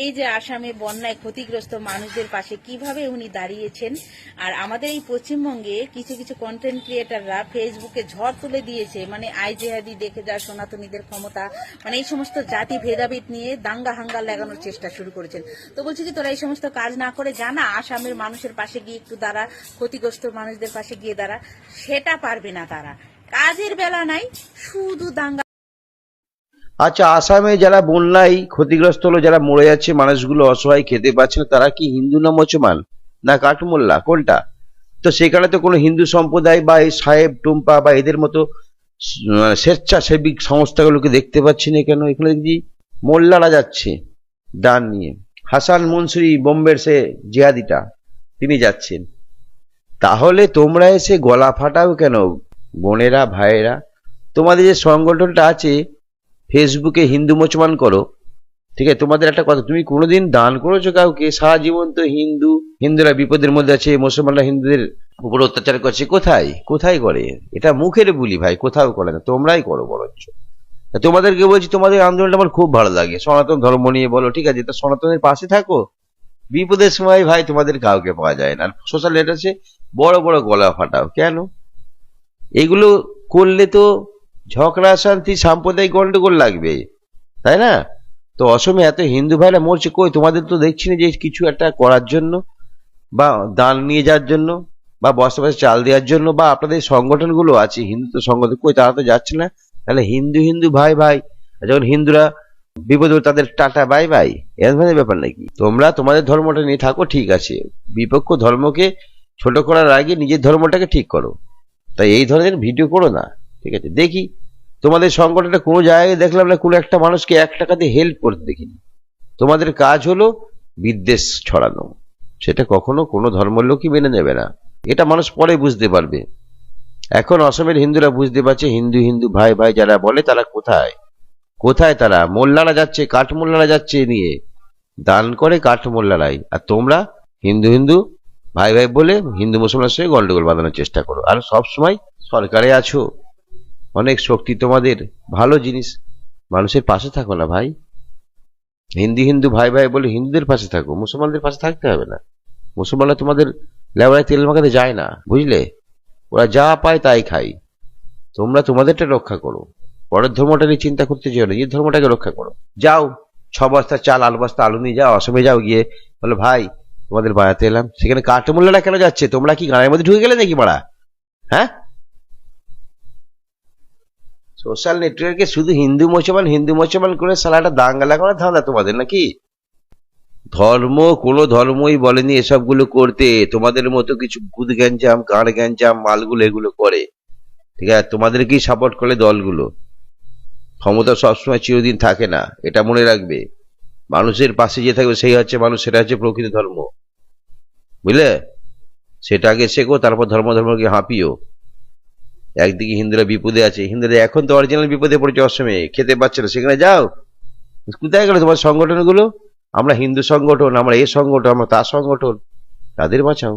এই যে আসামে বন্যায় ক্ষতিগ্রস্ত মানুষদের পাশে কিভাবে উনি দাঁড়িয়েছেন। আর আমাদের এই পশ্চিমবঙ্গে কিছু কিছু কন্টেন্ট ক্রিয়েটাররা ফেসবুকে ঝড় তুলে দিয়েছে, মানে আই জেহাদি দেখে যা সনাতনীদের ক্ষমতা, মানে এই সমস্ত জাতি ভেদাভেদ নিয়ে দাঙ্গা হাঙ্গা লাগানোর চেষ্টা শুরু করেছেন। তো বলছি কি, তোরা এই সমস্ত কাজ না করে জানা আসামের মানুষের পাশে গিয়ে একটু দাঁড়া, ক্ষতিগ্রস্ত মানুষদের পাশে গিয়ে দাঁড়া। সেটা পারবে না তারা, কাজের বেলা নাই, শুধু দাঙ্গা। আচ্ছা, আসামে যারা বন্যায় ক্ষতিগ্রস্ত হলো, যারা মরে যাচ্ছে মানুষগুলো, অসহায়, খেতে পাচ্ছে না, তারা কি হিন্দু না মুসলমান না কাঠমোল্লা, কোনটা? তো সেখানে তো কোনো হিন্দু সম্প্রদায় বা এই সাহেব টুম্পা বা এদের মতো স্বেচ্ছাসেবী সংস্থাগুলোকে দেখতে পাচ্ছি না কেন? এখানে দেখছি মোল্লারা যাচ্ছে দান নিয়ে। হাসান মনসুরি, বোম্বের সে জিহাদিটা, তিনি যাচ্ছেন। তাহলে তোমরা এসে গলা ফাটাও কেন বোনেরা, ভাইয়েরা? তোমাদের যে সংগঠনটা আছে ফেসবুকে হিন্দু মুসলমান করো, ঠিক আছে, তোমাদের একটা কথা, তুমি কোনোদিন দান করেছো কাউকে? সারা জীবন তো হিন্দুরা বিপদের মধ্যে আছে, মুসলমানরা হিন্দুদের উপর অত্যাচার করছে। কোথায় কোথায় করে? এটা মুখের বুলি ভাই, কোথাও করে না, তোমরাই করো বরঞ্চ। তোমাদেরকে বলছি, তোমাদের আন্দোলনটা আমার খুব ভালো লাগে, সনাতন ধর্ম নিয়ে বলো, ঠিক আছে, তা সনাতনের পাশে থাকো। বিপদের সময় ভাই তোমাদের কাউকে পাওয়া যায় না, সোশ্যাল নেটে বড় বড় গলা ফাটাও কেন? এগুলো করলে তো ঝগড়া শান্তি সাম্প্রদায়িক গন্ডগোল লাগবে, তাই না? তো অসমে এত হিন্দু ভাইরা মরছে, কই তোমাদের তো দেখছি না যে কিছু একটা করার জন্য, বা দান নিয়ে যাওয়ার জন্য, বা বস্তা বস্তা চাল দেওয়ার জন্য, বা আপনাদের সংগঠনগুলো আছে হিন্দু সংগঠন, কই তারা তো যাচ্ছে না। তাহলে হিন্দু হিন্দু ভাই ভাই, যখন হিন্দুরা বিপদ তাদের টাটা বাই বাই, এর ধরনের ব্যাপার নাকি? তোমরা তোমাদের ধর্মটা নিয়ে থাকো, ঠিক আছে, বিপক্ষ ধর্মকে ছোট করার আগে নিজের ধর্মটাকে ঠিক করো। তাই এই ধরনের ভিডিও করো না, ঠিক আছে? দেখি তোমাদের সংগঠনটা কোনো জায়গায় দেখলাম না কোনো একটা মানুষকে 1 টাকা দিয়ে হেল্প করতে দেখিনি। তোমাদের কাজ হলো বিদ্বেষ ছড়ানো, সেটা কখনো কোনো ধর্মের লোকই মেনে নেবে না। এটা মানুষ পরে বুঝতে পারবে। এখন অসমের হিন্দুরা বুঝতে পারছে হিন্দু হিন্দু ভাই ভাই যারা বলে তারা কোথায় কোথায়। তারা মোল্লারা যাচ্ছে, কাঠমোল্লারা যাচ্ছে নিয়ে দান করে কাঠমোল্লারাই, আর তোমরা হিন্দু হিন্দু ভাই ভাই বলে হিন্দু মুসলমানের সঙ্গে গন্ডগোল বাঁধানোর চেষ্টা করো। আর সব সময় সরকারে আছো, অনেক শক্তি তোমাদের, ভালো জিনিস, মানুষের পাশে থাকো না ভাই। হিন্দু হিন্দু ভাই ভাই বলে হিন্দুদের পাশে থাকো, মুসলমানদের পাশে থাকতে হবে না। মুসলমানরা তোমাদের লেবারায় তেল মাখাতে যায় না, বুঝলে? ওরা যা পায় তাই খায়। তোমরা তোমাদেরটা রক্ষা করো, পরের ধর্মটা নিয়ে চিন্তা করতে চাও না, নিজের ধর্মটাকে রক্ষা করো। যাও 6 বস্তা চাল, 8 বস্তা আলু নিয়ে যাও, অসমে যাও, গিয়ে বলো ভাই তোমাদের বাড়াতে এলাম। সেখানে কাঠমোল্লারা কেন যাচ্ছে? তোমরা কি গাঁয়ের মধ্যে ঢুকে গেলে নাকি মারা? হ্যাঁ, সোশ্যাল নেটওয়ার্কে শুধু হিন্দু মুসলমান করে সালাটা দাঙ্গালা করার ধান্দা তোমাদের নাকি? ধর্ম, কোনো ধর্মই বলেনি এসবগুলো করতে। তোমাদের মতো কিছু গুদ গ্যাঞ্জাম, কাঁড় গ্যাঞ্জাম মালগুলো এগুলো করে, ঠিক আছে? তোমাদেরকেই সাপোর্ট করে দলগুলো। ক্ষমতা সবসময় চিরদিন থাকে না, এটা মনে রাখবে। মানুষের পাশে যে থাকবে সেই হচ্ছে মানুষ, সেটা হচ্ছে প্রকৃত ধর্ম, বুঝলে? সেটা আগে শেখো, তারপর ধর্মকে হাঁপিও। একদিকে হিন্দুরা বিপদে আছে, হিন্দুরা এখন তো অরিজিনাল বিপদে পড়েছে, অসমে খেতে পাচ্ছে না, সেখানে যাও। কোথায় গেল তোমার সংগঠনগুলো? আমরা হিন্দু সংগঠন, আমরা এ সংগঠন, আমরা তা সংগঠন, তাদের বাঁচাও,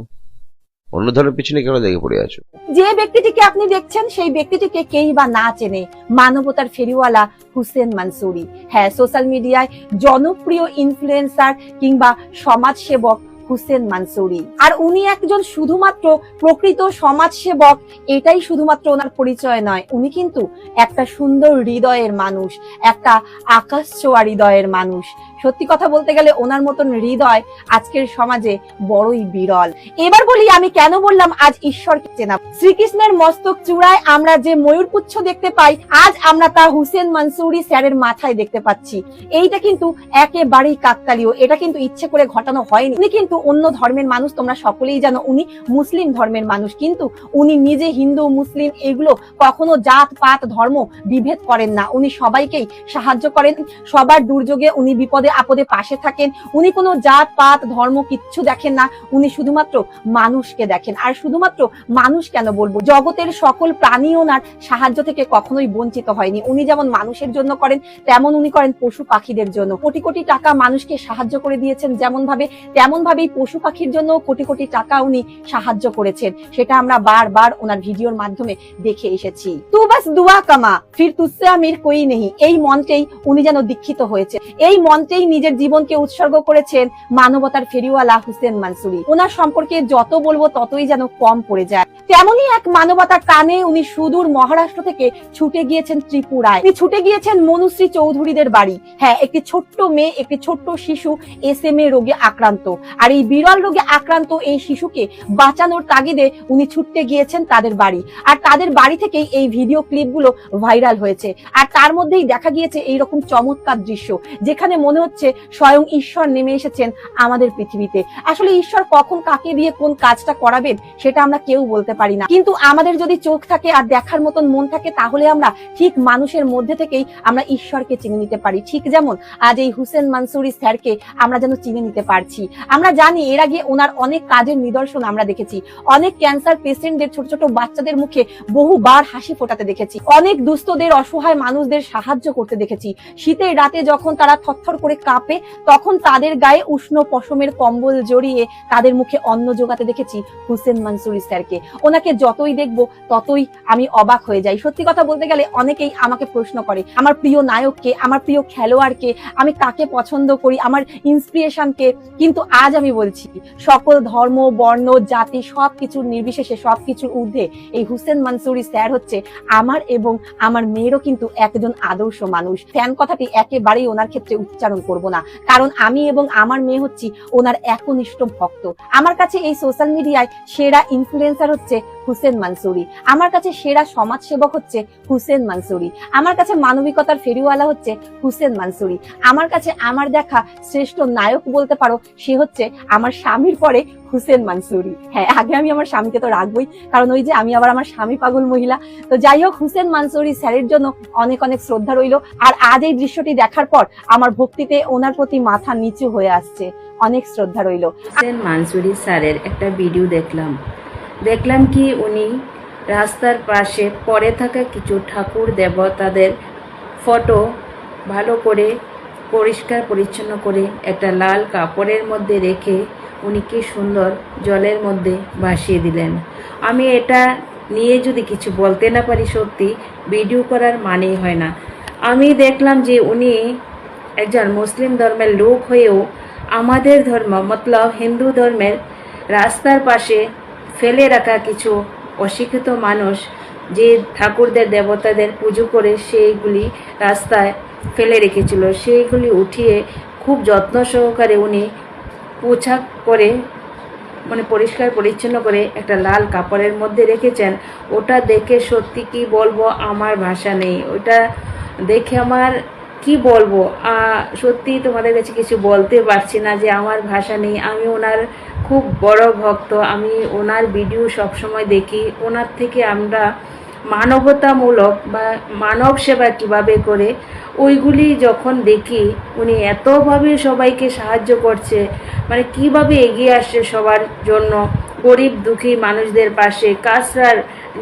অন্য ধর্মের পিছনে কেন লেগে পড়ে আছো? যে ব্যক্তিটিকে আপনি দেখছেন সেই ব্যক্তিটিকে কেই বা না চেনে, মানবতার ফেরিওয়ালা হুসেন মানসুরি। হ্যাঁ, সোশ্যাল মিডিয়ায় জনপ্রিয় ইনফ্লুয়েন্সার কিংবা সমাজসেবক হুসেন মানসুরি। আর উনি একজন শুধুমাত্র প্রকৃত সমাজসেবক, এটাই শুধুমাত্র ওনার পরিচয় নয়, উনি কিন্তু একটা সুন্দর হৃদয়ের মানুষ, একটা আকাশ ছোঁয়া হৃদয়ের মানুষ। সত্যি কথা বলতে গেলে ওনার মতন হৃদয় আজকের সমাজে বড়ই বিরল। এবার বলি আমি কেন বললাম আজ ঈশ্বরকে চেনা। শ্রীকৃষ্ণের মস্তক চূড়ায় আমরা যে ময়ূরপুচ্ছ দেখতে পাই, আজ আমরা তা হুসেন মানসুরি স্যারের মাথায় দেখতে পাচ্ছি। এইটা কিন্তু একেবারেই কাকতালীয়, এটা কিন্তু ইচ্ছে করে ঘটানো হয়নি। উনি কিন্তু অন্য ধর্মের মানুষ, তোমরা সকলেই জানো উনি মুসলিম ধর্মের মানুষ, কিন্তু উনি নিজে হিন্দু মুসলিম এগুলো কখনো জাত পাত ধর্ম বিভেদ করেন না। উনি সবাইকেই সাহায্য করেন, সবার দুর্যোগে উনি বিপদে আপদে পাশে থাকেন। উনি কোনো জাত পাত ধর্ম কিচ্ছু দেখেন না, উনি শুধুমাত্র মানুষকে দেখেন। আর শুধুমাত্র মানুষ কেন বলবো, জগতের সকল প্রাণী ওনার সাহায্য থেকে কখনোই বঞ্চিত হয়নি। উনি যেমন মানুষের জন্য করেন, তেমন উনি করেন পশু পাখিদের জন্য। কোটি কোটি টাকা মানুষকে সাহায্য করে দিয়েছেন যেমন ভাবে, তেমন ভাবেই পশু পাখির জন্য কোটি কোটি টাকা উনি সাহায্য করেছেন। সেটা আমরা বারবার ওনার ভিডিওর মাধ্যমে দেখে এসেছি। তু বাস দুয়া কামা ফির তুসসে আমির কোই নেই, এই মন্ত্রেই উনি যেন দীক্ষিত হয়েছে। এই মন্ত্রে স্বার্থেই নিজের জীবনকে উৎসর্গ করেছেন মানবতার ফেরিওয়ালা হুসেন মানসুরি। ওনার সম্পর্কে যত বলবো ততই যেন কম পড়ে যায়। তেমনই এক মানবতার টানে উনি সুদূর মহারাষ্ট্র থেকে ছুটে গিয়েছেন ত্রিপুরায়। উনি ছুটে গিয়েছেন মনুশ্রী চৌধুরীদের বাড়ি। হ্যাঁ, একটি ছোট্ট মেয়ে, একটি ছোট্ট শিশু SMA রোগে আক্রান্ত। আর এই বিরল রোগে আক্রান্ত এই শিশুকে বাঁচানোর তাগিদে উনি ছুটতে গিয়েছেন তাদের বাড়ি। আর তাদের বাড়ি থেকেই এই ভিডিও ক্লিপগুলো ভাইরাল হয়েছে। আর তার মধ্যেই দেখা গিয়েছে এইরকম চমৎকার দৃশ্য, যেখানে মনে হচ্ছে স্বয়ং ঈশ্বর নেমে এসেছেন আমাদের পৃথিবীতে। আসলে ঈশ্বর কখন কাকে দিয়ে কোন কাজটা করাবেন সেটা আমরা কেউ বলতে পারি না, কিন্তু আমাদের যদি চোখ থাকে আর দেখার মতন মন থাকে তাহলে আমরা ঠিক মানুষের মধ্যে থেকেই আমরা ঈশ্বরকে চিনে নিতে পারি। ঠিক যেমন আজ এই হুসেন মানসুরি স্যারকে আমরা যেন চিনে নিতে পারছি। আমরা জানি এর আগে ওনার অনেক কাজের নিদর্শন আমরা দেখেছি। অনেক ক্যান্সার পেশেন্টদের, ছোট ছোট বাচ্চাদের মুখে বহুবার হাসি ফোটাতে দেখেছি। অনেক দুস্থদের, অসহায় মানুষদের সাহায্য করতে দেখেছি। শীতের রাতে যখন তারা থরথর করে কাঁপে তখন তাদের গায়ে উষ্ণ পশমের কম্বল জড়িয়ে তাদের মুখে অন্ন জোগাতে দেখেছি হুসেন মানসুরি স্যারকে। ওনাকে যতই দেখবো ততই আমি অবাক হয়ে যাই। সত্যি কথা বলতে গেলে অনেকেই আমাকে প্রশ্ন করে আমার প্রিয় নায়ককে, আমার প্রিয় খেলোয়াড়কে, আমি কাকে পছন্দ করি, আমার ইন্সপিরেশনকে। কিন্তু আজ আমি বলছি সকল ধর্ম, বর্ণ, জাতি সবকিছুর নির্বিশেষে, সবকিছুর ঊর্ধ্বে এই হুসেন মানসুরি স্যার হচ্ছে আমার এবং আমার মেয়েরও কিন্তু একজন আদর্শ মানুষ। ফ্যান কথাটি একেবারেই ওনার ক্ষেত্রে উচ্চারণ করব না, কারণ আমি এবং আমার মেয়ে হচ্ছি ওনার একনিষ্ঠ ভক্ত। আমার কাছে এই সোশ্যাল মিডিয়ায় সেরা ইনফ্লুয়েন্সার হচ্ছে হুসেন মানসুরি। আমার কাছে সেরা সমাজসেবক হচ্ছে হুসেন মানসুরি। আমার কাছে মানবিকতার ফেরিওয়ালা হচ্ছে হুসেন মানসুরি। আমার কাছে আমার দেখা শ্রেষ্ঠ নায়ক বলতে পারো সে হচ্ছে আমার স্বামীর পরে হুসেন মানসুরি। হ্যাঁ, আগে আমি আমার স্বামীকে তো রাখবই, কারণ ওই যে আমি আবার আমার স্বামী পাগল মহিলা। তো যাই হোক, হুসেন মানসুরি স্যারের জন্য অনেক অনেক শ্রদ্ধা রইল। আর আজ এই দৃশ্যটি দেখার পর আমার ভক্তিতে ওনার প্রতি মাথা নিচু হয়ে আসছে। অনেক শ্রদ্ধা রইল। হুসেন মানসুরি স্যারের একটা ভিডিও দেখলাম কি উনি রাস্তার পাশে পড়ে থাকা কিছু ঠাকুর দেবতাদের ফটো ভালো করে পরিষ্কার পরিচ্ছন্ন করে একটা লাল কাপড়ের মধ্যে রেখে উনি কি সুন্দর জলের মধ্যে ভাসিয়ে দিলেন। আমি এটা নিয়ে যদি কিছু বলতে না পারি, সত্যি ভিডিও করার মানেই হয় না। আমি দেখলাম যে উনি একজন মুসলিম ধর্মের লোক হয়েও আমাদের ধর্ম মতলব হিন্দু ধর্মের রাস্তার পাশে ফেলে রাখা কিছু অশিক্ষিত মানুষ যে ঠাকুরদের দেবতাদের পুজো করে সেইগুলি রাস্তায় ফেলে রেখেছিল, সেইগুলি উঠিয়ে খুব যত্ন সহকারে উনি পোছা করে মানে পরিষ্কার পরিচ্ছন্ন করে একটা লাল কাপড়ের মধ্যে রেখেছেন। ওটা দেখে সত্যি কি বলবো, আমার ভাষা নেই। ওটা দেখে আমার কি বলবো, সত্যি তোমাদের কাছে কিছু বলতে পারছি না যে আমার ভাষা নেই। আমি ওনার খুব বড় ভক্ত। আমি ওনার ভিডিও সবসময় দেখি। ওনার থেকে আমরা মানবতামূলক বা মানব সেবা কিভাবে করে ওইগুলি যখন দেখি, উনি এতভাবে সবাইকে সাহায্য করছে, মানে কিভাবে এগিয়ে আসছে সবার জন্য, গরিব দুঃখী মানুষদের পাশে। কাছরার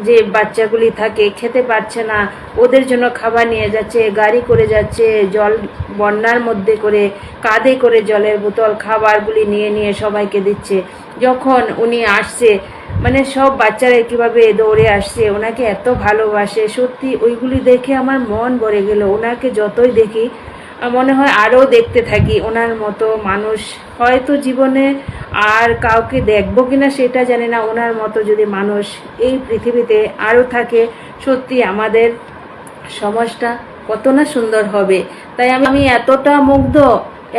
যে বাচ্চাগুলি থাকে খেতে পারছে না, ওদের জন্য খাবার নিয়ে যাচ্ছে, গাড়ি করে যাচ্ছে, জল বন্যার মধ্যে করে কাঁধে করে জলের বোতল খাবারগুলি নিয়ে নিয়ে সবাইকে দিচ্ছে। যখন উনি আসছে মানে সব বাচ্চারা কিভাবে দৌড়ে আসছে, ওনাকে এত ভালোবাসে। সত্যি ওইগুলি দেখে আমার মন ভরে গেল। ওনাকে যতই দেখি মনে হয় আরও দেখতে থাকি। ওনার মতো মানুষ হয়তো জীবনে আর কাউকে দেখবো কিনা সেটা জানি না। ওনার মতো যদি মানুষ এই পৃথিবীতে আরও থাকে, সত্যি আমাদের সমাজটা কত না সুন্দর হবে। তাই আমি এতটা মুগ্ধ,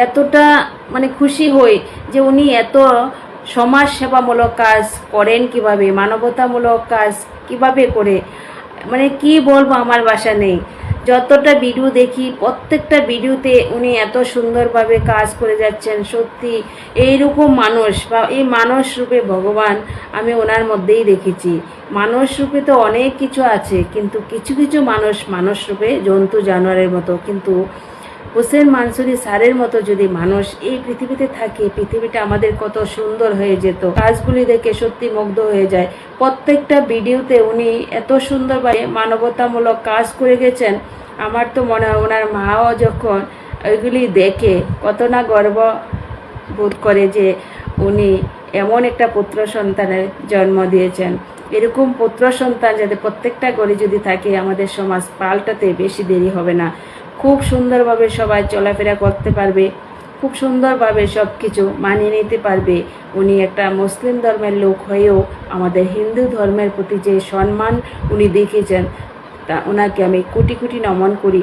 এতটা মানে খুশি হই যে উনি এত সমাজ সেবামূলক কাজ করেন কিভাবে, মানবতামূলক কাজ কিভাবে করে, মানে কি বলবো, আমার ভাষা নেই। যতটা ভিডিও দেখি প্রত্যেকটা ভিডিওতে উনি এত সুন্দরভাবে কাজ করে যাচ্ছেন। সত্যি এইরকম মানুষ বা এই মানুষ রূপে ভগবান আমি ওনার মধ্যেই দেখেছি। মানুষ রূপে তো অনেক কিছু আছে, কিন্তু কিছু কিছু মানুষ রূপে জন্তু জানোয়ারের মতো। কিন্তু হুসেন মানসুরি স্যারের মতো যদি মানুষ এই পৃথিবীতে থাকে, পৃথিবীটা আমাদের কত সুন্দর হয়ে যেত। কাজগুলি দেখে সত্যি মুগ্ধ হয়ে যায়। প্রত্যেকটা ভিডিওতে উনি এত সুন্দরভাবে মানবতামূলক কাজ করে গেছেন। আমার তো মনে হয় ওনার মাও যখন ওইগুলি দেখে কত না গর্ব বোধ করে যে উনি এমন একটা পুত্র সন্তানের জন্ম দিয়েছেন। এরকম পুত্র সন্তান যাতে প্রত্যেকটা ঘরে যদি থাকে, আমাদের সমাজ পাল্টাতে বেশি দেরি হবে না। খুব সুন্দরভাবে সবাই চলাফেরা করতে পারবে। খুব সুন্দরভাবে সব কিছু মানিয়ে নিতে পারবে। উনি একটা মুসলিম ধর্মের লোক হয়েও আমাদের হিন্দু ধর্মের প্রতি যে সম্মান উনি দেখিয়েছেন, তা ওনাকে আমি কোটি কোটি নমন করি।